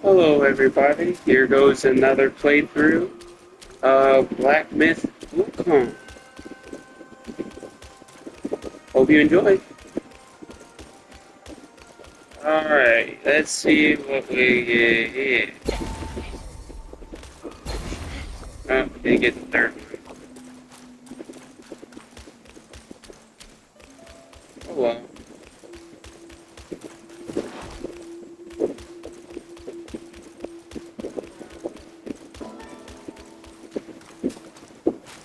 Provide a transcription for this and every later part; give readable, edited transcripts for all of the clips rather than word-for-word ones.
Hello everybody, here goes another playthrough of Black Myth Wukong. Hope you enjoy. Alright, let's see what we get here. Oh, didn't get the third one. Oh well.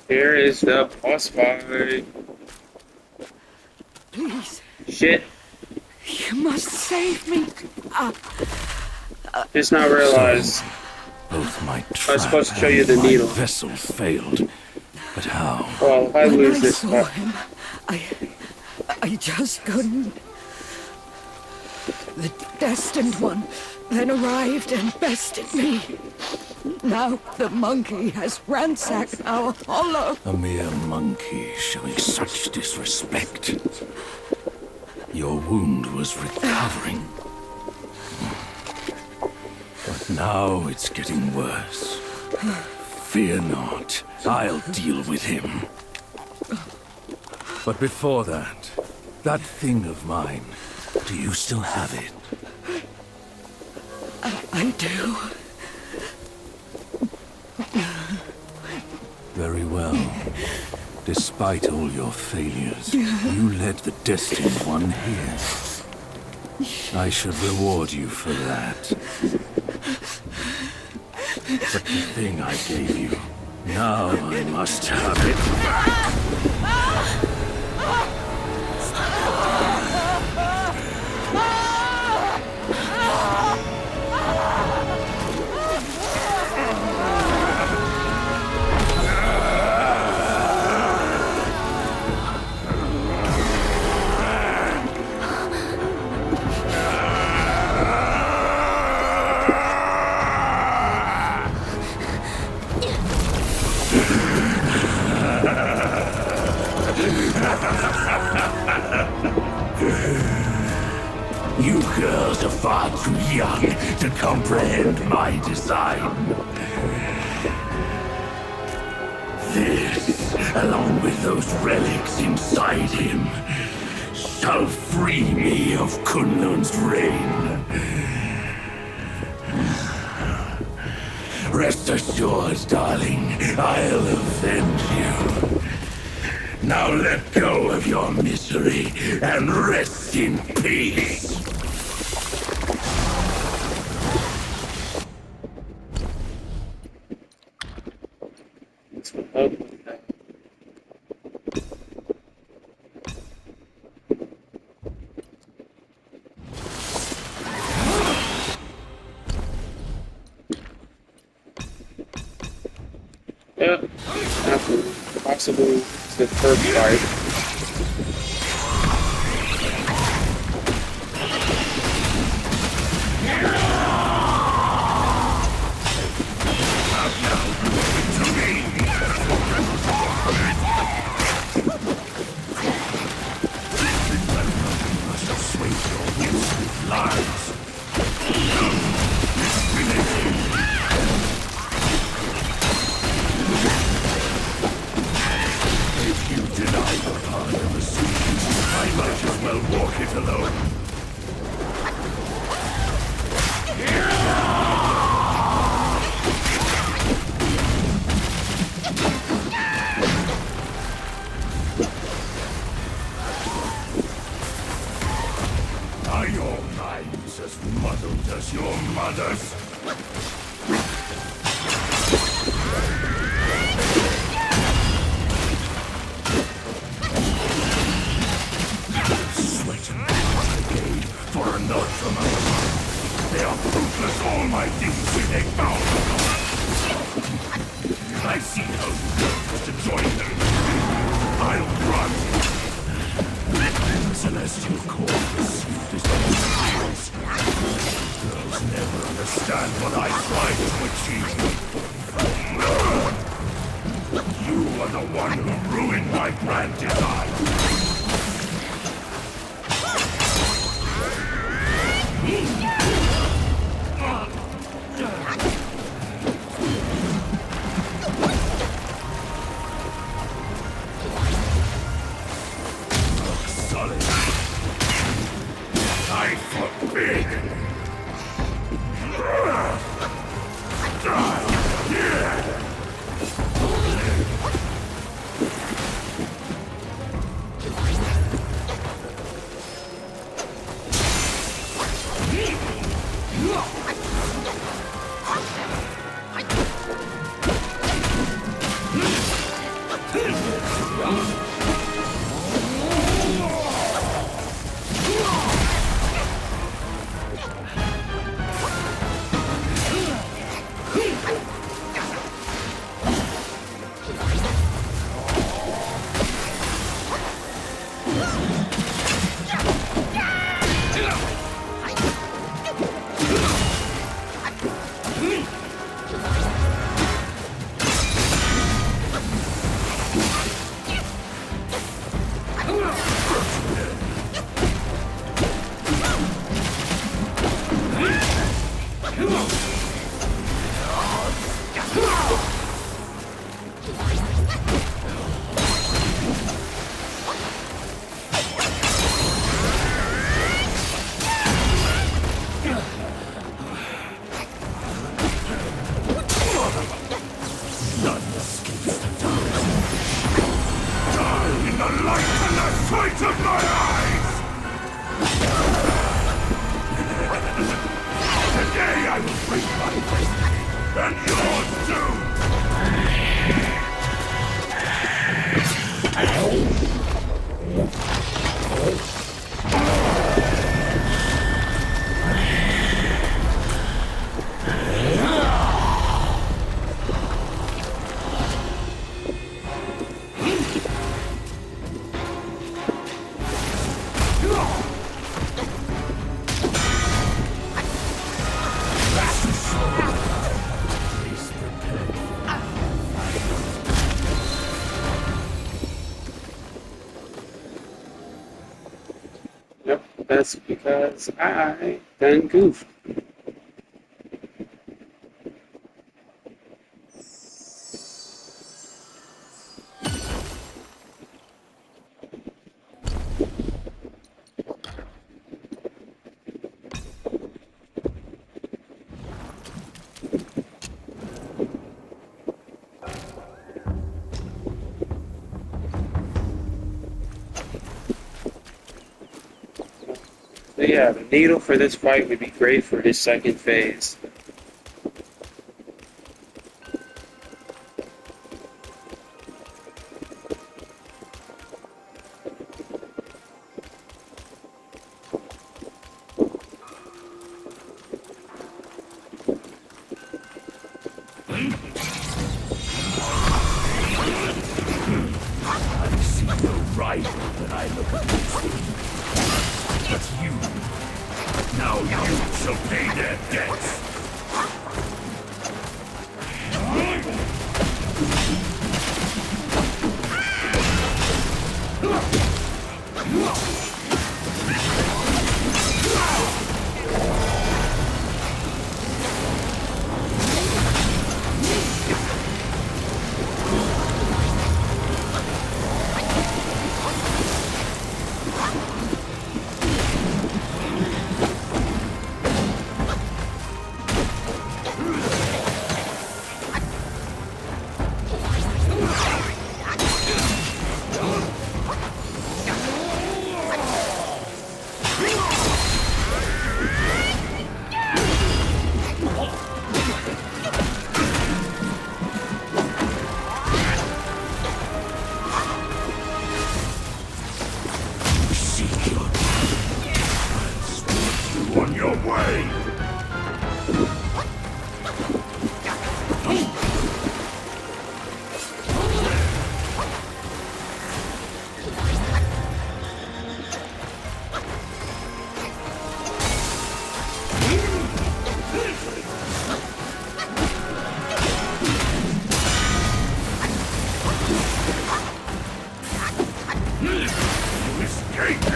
Here is the boss fight. Please, Shit, you must save me. just not realized Both my I was supposed to show you the and my needle. vessel failed. But how? Well, if I When lose I this saw fight, him, I just couldn't. The destined one then arrived and bested me. Now the monkey has ransacked our hollow. A mere monkey showing such disrespect. Your wound was recovering. But now it's getting worse. Fear not, I'll deal with him. But before that thing of mine, do you still have it? I do. Very well. Despite all your failures, you led the Destined One here. I should reward you for that. But the thing I gave you, now I must have it back! You girls are far too young to comprehend my design. This, along with those relics inside him, shall free me of Kunlun's reign. Rest assured, darling, I'll avenge you. Now let go of your misery and rest in peace. this will help. Yep, possibly it's the first fight. I might as well walk it alone. Are your minds as muddled as your mother's? Sweat and blood I gave for a nod from above. They are fruitless, all my deeds when they found them. I see no purpose to join them. I'll run. Celestial core received as those girls never understand what I tried to achieve. You are the one who ruined my grand design. None escapes the dark. Die in the light and the sight of my eyes! Today I will break my destiny, and yours too! Yep, that's because I done goofed. So yeah, the needle for this fight would be great for his second phase. I see no rival when I look at you. But you, now you shall pay their debts. Seek your transport you on your way. You escaped.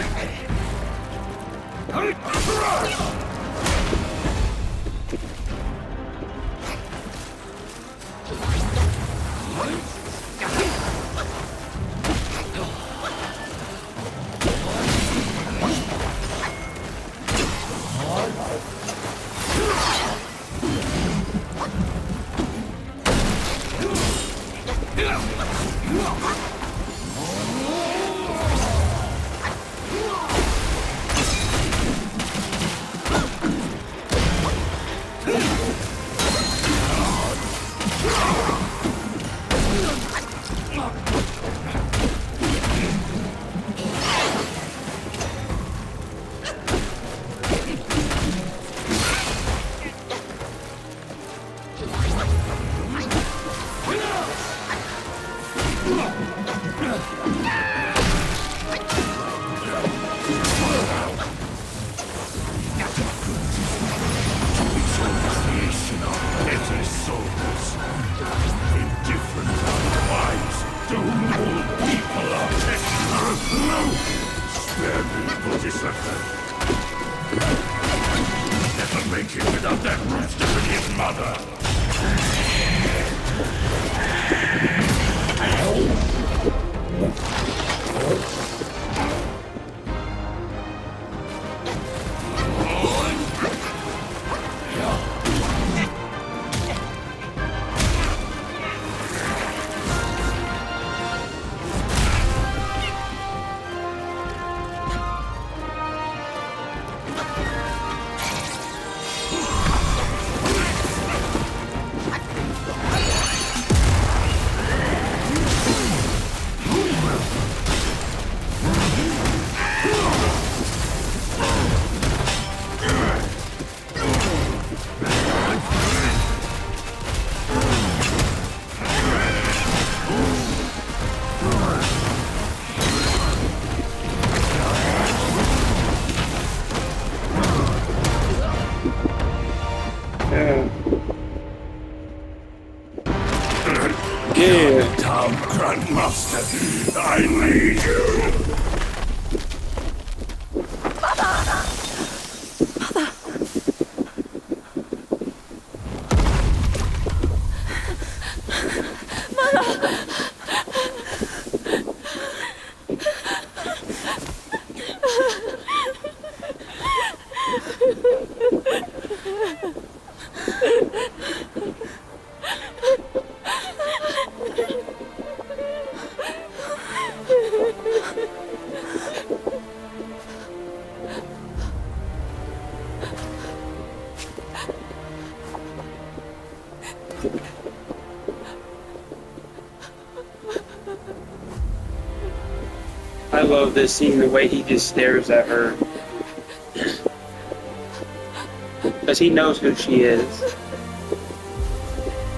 brother. Yeah. Town Grandmaster, I need you. I love this scene, the way he just stares at her. Because he knows who she is.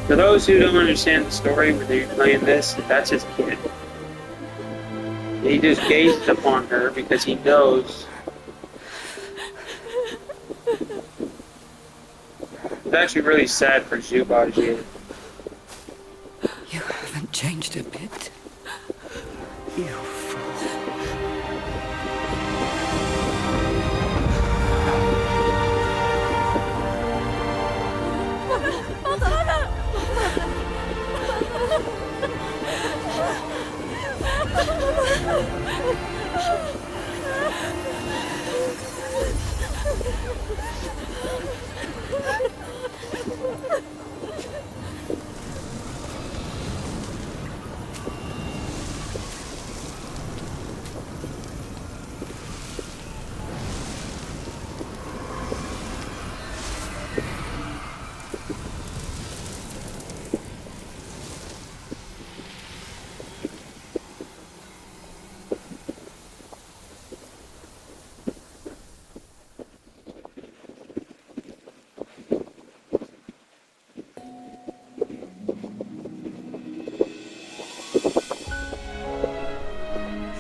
For those who don't understand the story when they're playing this, that's his kid. He just gazes upon her because he knows. It's actually really sad for Zhubaji. You haven't changed a bit. You fool.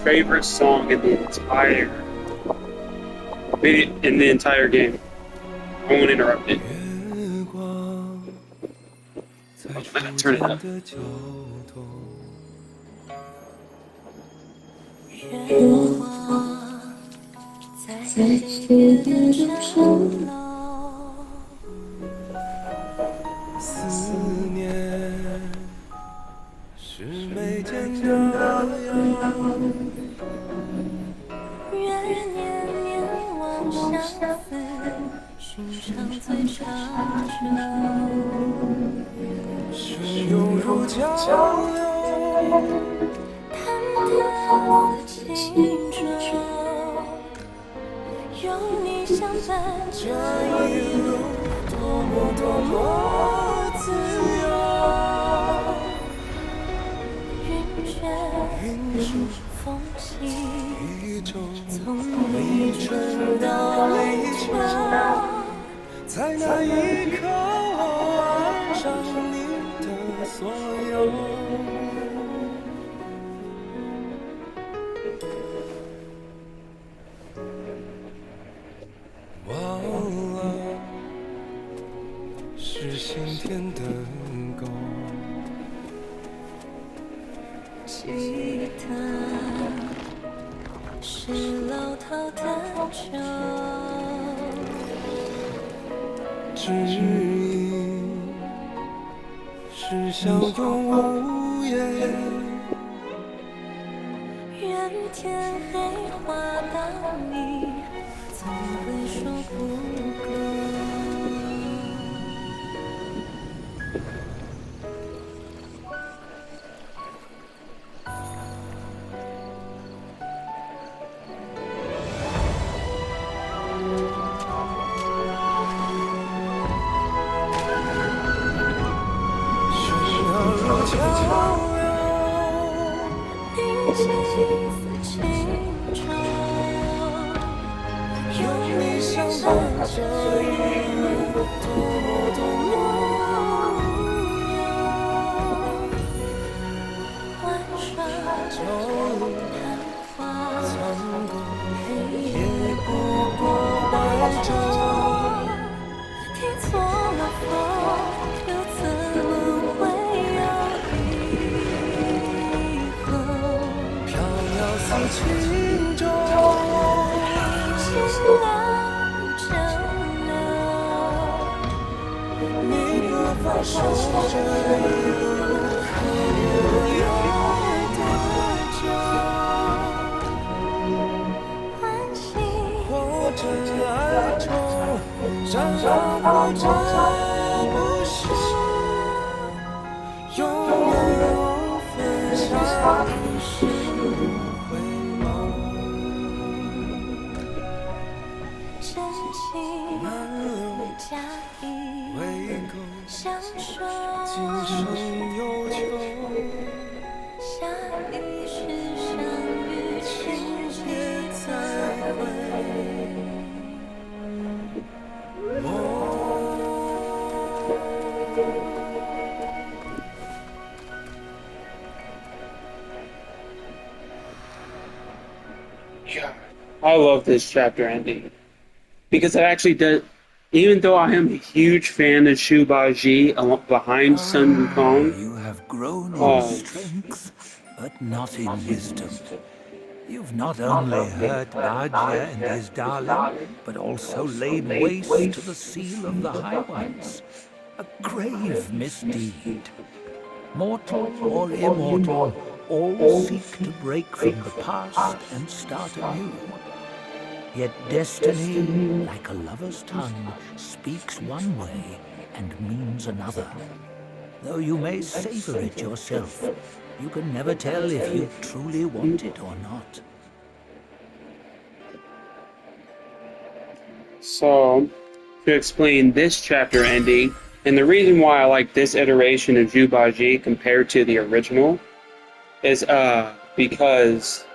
Favorite song in the entire game. I won't interrupt it. Turn it up. 在黑夜中升楼，思念是眉间的忧。愿念念往相思，寻常最长久。水涌入江流，淡淡似轻舟。 有你相伴，这一路多么多么自由。云卷风起，从立春到立秋，在那一刻我爱上你的所有。 忘了是先天的狗，吉他是老套的酒，指引只想永无言。愿天黑画到你，总会说不够。悄摇，定情似清潮，有你相伴这一路，多么无忧。玩耍朝露昙花，苍狗，黑也不过白昼。听错了风，又怎么会有以后？飘渺似轻舟，清凉蒸馏，你不放手这一路，可有多久？欢喜或真爱中，闪烁过这不是永远有分享，是回眸。真情满流假意，为狗，相守今生有求。下一世相遇，请别再回Yeah, I love this chapter ending because it actually does. Even though I am a huge fan of Shu Baji behind Sun Wukong, You have grown in Oh. strength, but not in wisdom. You've not only hurt Bajia and his darling, but also laid waste to the seal of the High Ones. A grave misdeed. Mortal or immortal, all seek to break from the past and start anew. Yet destiny, like a lover's tongue, speaks one way and means another. Though you may savor it yourself, you can never tell if you truly want it or not. so to explain this chapter ending, and the reason why I like this iteration of Zhu Baji compared to the original is because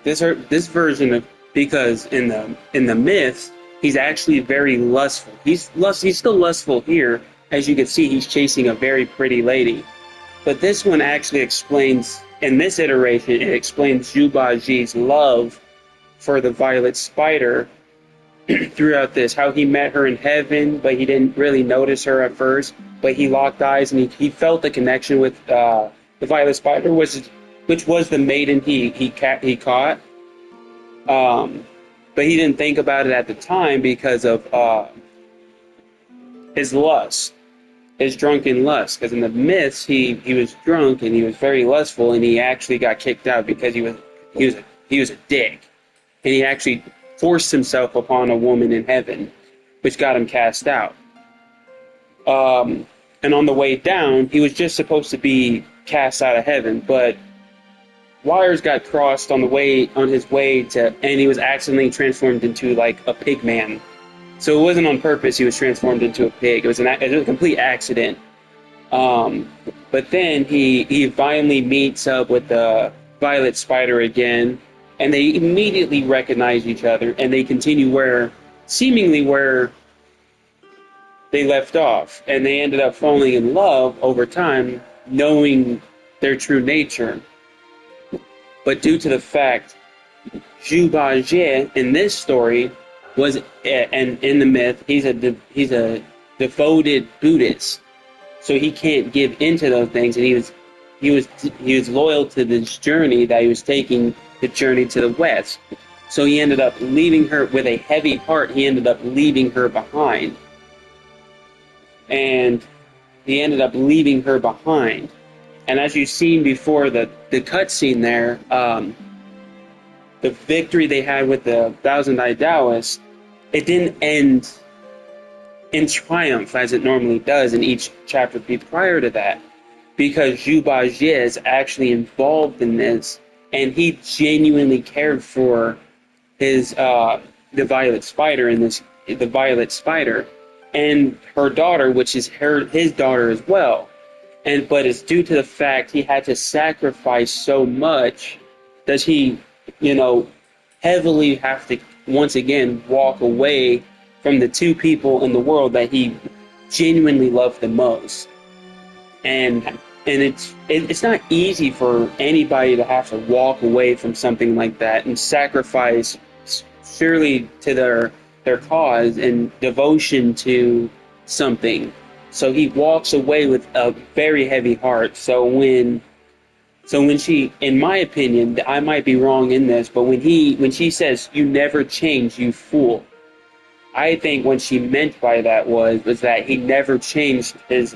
this version of, because in the myth he's actually very lustful. He's still lustful here, as you can see. He's chasing a very pretty lady, but this one actually explains, in this iteration, it explains Zhu Baji's love for the violet spider throughout this, how he met her in heaven, but he didn't really notice her at first, but he locked eyes and he felt the connection with the violet spider, which was the maiden he caught. But he didn't think about it at the time because of his lust, his drunken lust. Because in the myths, he was drunk and he was very lustful, and he actually got kicked out because he was a dick, and he actually forced himself upon a woman in heaven, which got him cast out. And on the way down, he was just supposed to be cast out of heaven, but wires got crossed on his way to, and he was accidentally transformed into like a pig man. So it wasn't on purpose. He was transformed into a pig. It was a complete accident. But then he finally meets up with the violet spider again, and they immediately recognize each other, and they continue seemingly where they left off, and they ended up falling in love over time, knowing their true nature. But due to the fact Zhu Bajie in this story was, and in the myth, he's a devoted Buddhist, so he can't give into those things, and he was loyal to this journey that he was taking, the journey to the west. So he ended up leaving her with a heavy heart. He ended up leaving her behind. and he ended up leaving her behind. And as you've seen before, the cutscene there, the victory they had with the Thousand Eyed Taoist, it didn't end in triumph as it normally does in each chapter prior to that, because Zhu Bajie is actually involved in this, and he genuinely cared for his the Violet Spider in this, the Violet Spider, and her daughter, which is his daughter as well. And but it's due to the fact he had to sacrifice so much, does he, you know, heavily have to once again walk away from the two people in the world that he genuinely loved the most. And it's not easy for anybody to have to walk away from something like that and sacrifice surely to their cause and devotion to something. So he walks away with a very heavy heart. So when she, in my opinion, I might be wrong in this, but when she says, "You never change, you fool," I think what she meant by that was that he never changed his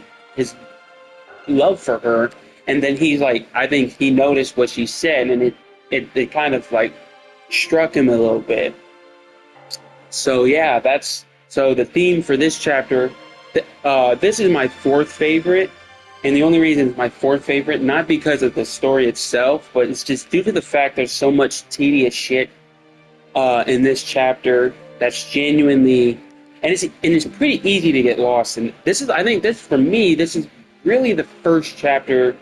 love for her. And then he's like, I think he noticed what she said, and it kind of like struck him a little bit. So yeah, so the theme for this chapter. This is my fourth favorite, and the only reason it's my fourth favorite, not because of the story itself, but it's just due to the fact there's so much tedious shit in this chapter that's genuinely, and it's pretty easy to get lost. And I think this is really the first chapter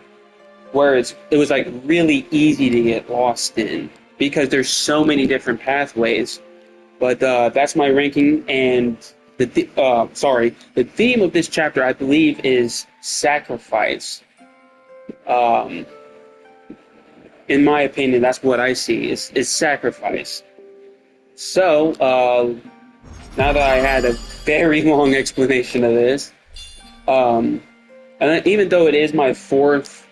where it was like really easy to get lost in, because there's so many different pathways. But that's my ranking, and the theme of this chapter, I believe, is sacrifice. In my opinion, that's what I see is sacrifice. So now that I had a very long explanation of this, and even though it is my fourth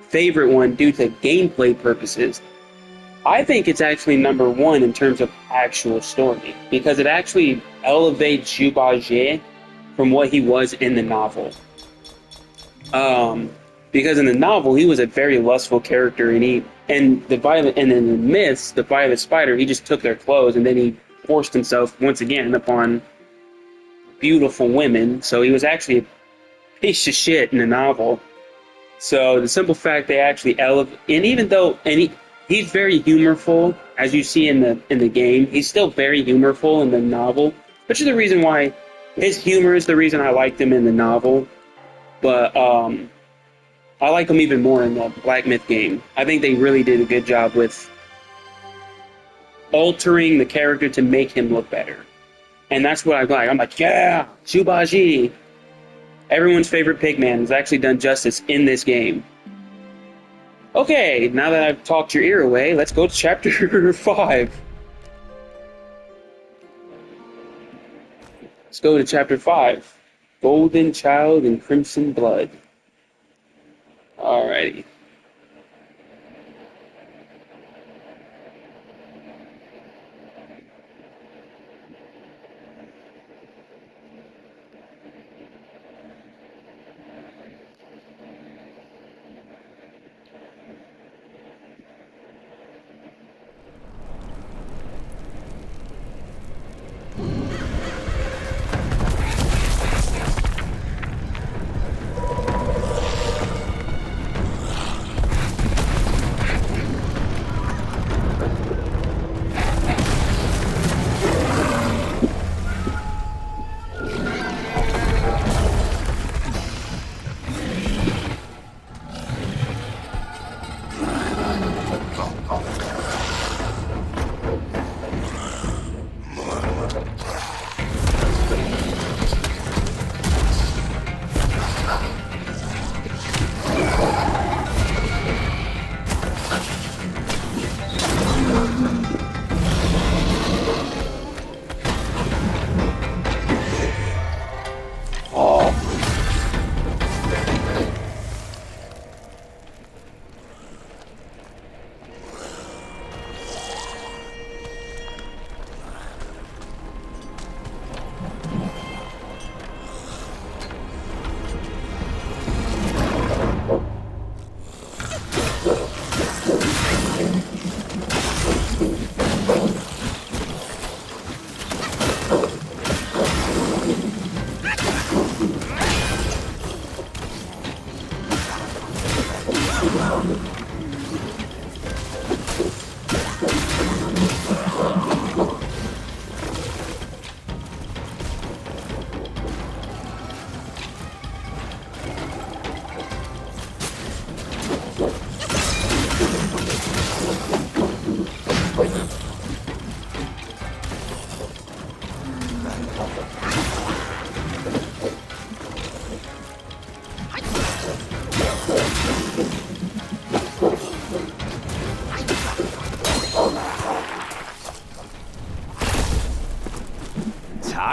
favorite one due to gameplay purposes, I think it's actually number one in terms of actual story, because it actually elevates Zhu Bajie from what he was in the novel. Because in the novel, he was a very lustful character, and in the myths, the Violet Spider, he just took their clothes and then he forced himself once again upon beautiful women. So he was actually a piece of shit in the novel. So the simple fact they actually elevate, and even though he's very humorful, as you see in the game. He's still very humorful in the novel, which is the reason why his humor is the reason I liked him in the novel. But I like him even more in the Black Myth game. I think they really did a good job with altering the character to make him look better. And that's what I like. I'm like, yeah, Zhu Bajie. Everyone's favorite pigman has actually done justice in this game. Okay, now that I've talked your ear away, let's go to chapter 5. Let's go to chapter 5. Golden Child and Crimson Blood. Alrighty.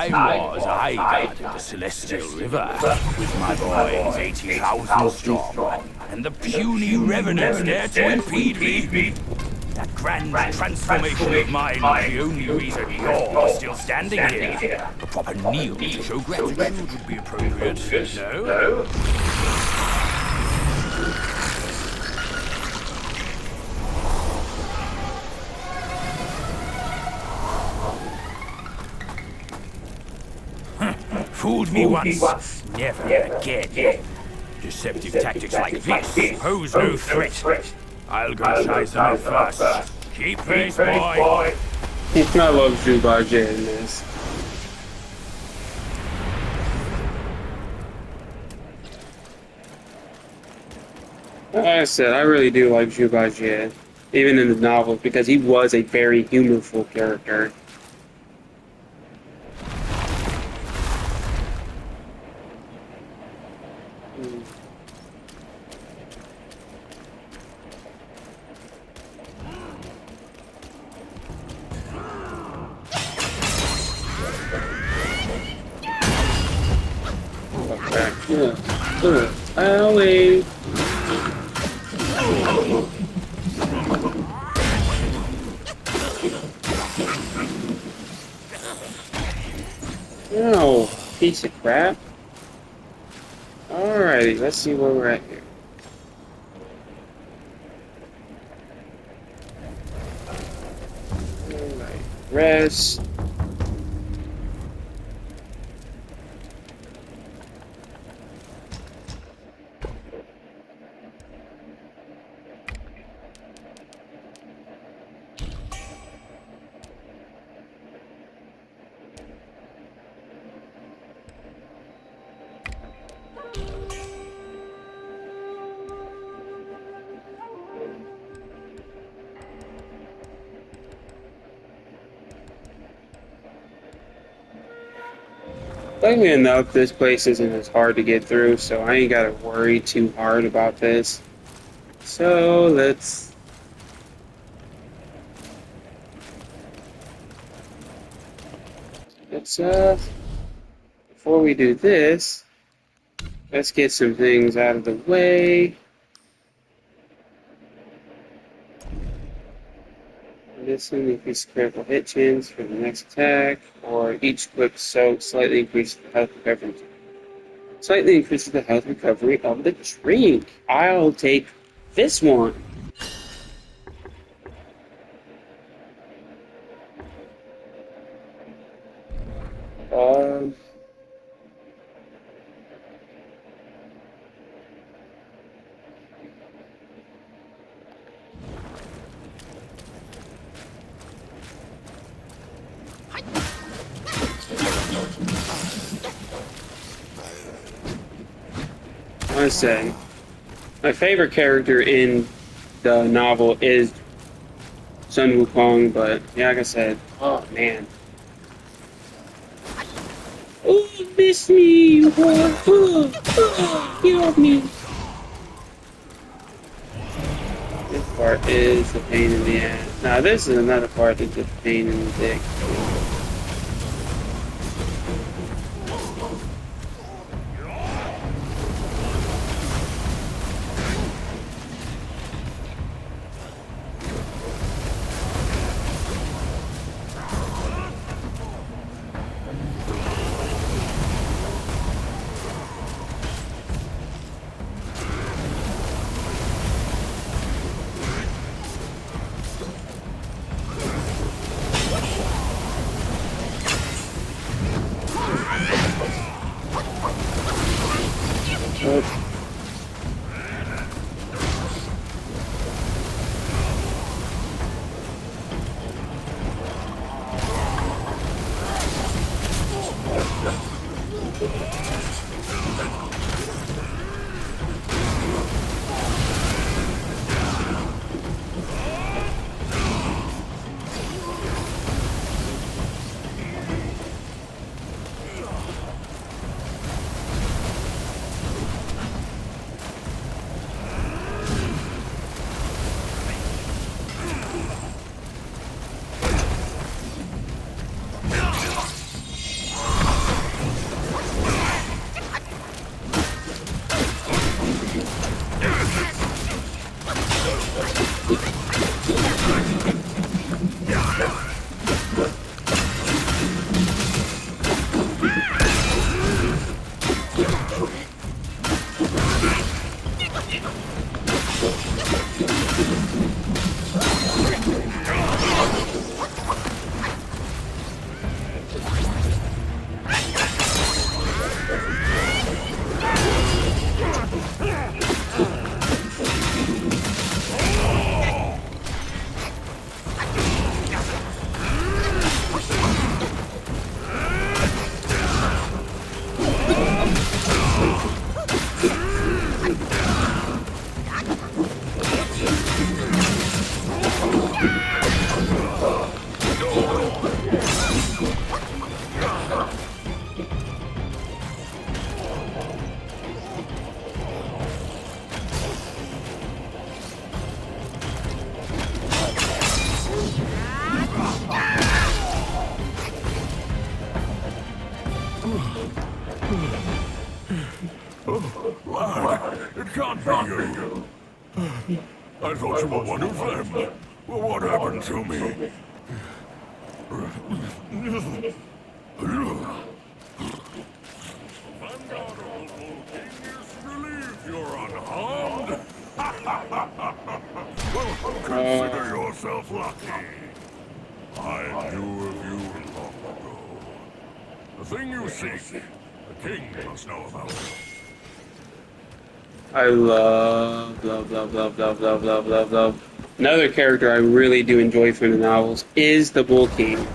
I guarded the Celestial River with my boys 80,000 strong, and the puny revenants dare to impede me. That grand transformation of mine is the only reason you're still standing here. A proper kneel to show gratitude would be appropriate, no? Fooled me once, never again. Deceptive tactics like this pose no threat. I'll go size them up first. Keep pace, boy. I love Jubaja in this. Like I said, I really do like Jubaja, even in the novels, because he was a very humorful character. Away. No, piece of crap. Alrighty, let's see where we're at here. Alright, rest. Luckily enough, this place isn't as hard to get through, so I ain't gotta worry too hard about this. So let's before we do this, let's get some things out of the way. This one increases critical hit chance for the next attack, or each quick soak slightly increases the health recovery. Slightly increases the health recovery of the drink. I'll take this one. I want to say, my favorite character in the novel is Sun Wukong, but yeah, like I said, oh man. Oh, miss me, you boy. Get off me. This part is a pain in the ass. Now, this is another part that's a pain in the dick. Lad, it can't be you. I thought you were one of them. Well, what happened to me? Vanguard of the Wukong is relieved you're unharmed. Well, consider yourself lucky. I knew of you long ago. The thing you seek, the king must know about it. I love. Another character I really do enjoy from the novels is the Bull King.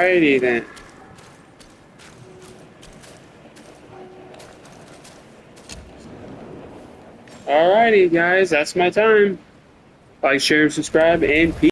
Alrighty then. Alrighty guys, that's my time. Like, share, subscribe, and peace.